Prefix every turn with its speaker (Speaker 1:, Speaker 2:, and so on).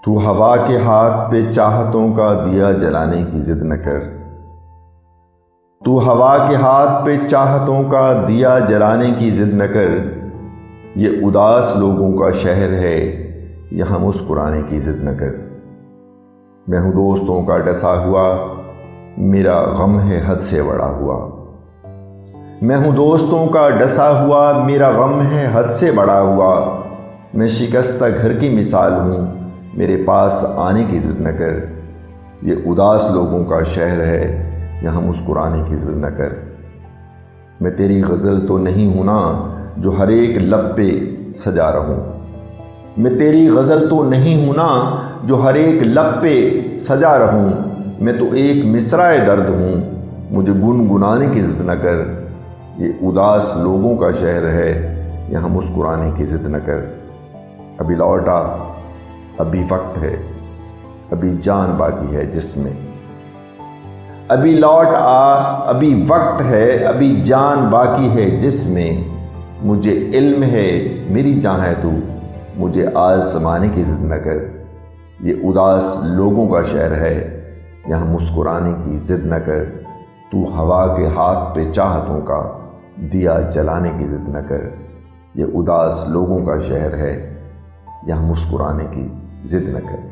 Speaker 1: تو ہوا کے ہاتھ پہ چاہتوں کا دیا جلانے کی ضد نہ کر۔ تو ہوا کے ہاتھ پہ چاہتوں کا دیا جلانے کی ضد نہ کر۔ یہ اداس لوگوں کا شہر ہے، یہاں مسکرانے کی ضد نہ کر۔ میں ہوں دوستوں کا ڈسا ہوا، میرا غم ہے حد سے بڑا ہوا۔ میں ہوں دوستوں کا ڈسا ہوا، میرا غم ہے حد سے بڑا ہوا۔ میں شکستہ گھر کی مثال ہوں، میرے پاس آنے کی ضد نہ کر۔ یہ اداس لوگوں کا شہر ہے، یہاں مسکرانے کی ضد نہ کر۔ میں تیری غزل تو نہیں ہوں نا جو ہر ایک لب پہ سجا رہوں۔ میں تیری غزل تو نہیں ہوں نا جو ہر ایک لب پہ سجا رہوں۔ میں تو ایک مصرع درد ہوں، مجھے گنگنانے کی ضد نہ کر۔ یہ اداس لوگوں کا شہر ہے، یہاں مسکرانے کی ضد نہ کر۔ ابھی لوٹ آ، ابھی وقت ہے، ابھی جان باقی ہے جس میں۔ ابھی لوٹ آ، ابھی وقت ہے، ابھی جان باقی ہے جس میں۔ مجھے علم ہے میری جان ہے تو، مجھے آزمانے کی ضد نہ کر۔ یہ اداس لوگوں کا شہر ہے، یہاں مسکرانے کی ضد نہ کر۔ تو ہوا کے ہاتھ پہ چاہتوں کا دیا جلانے کی ضد نہ کر۔ یہ اداس لوگوں کا شہر ہے، یہاں مسکرانے کی ضد نہ کر۔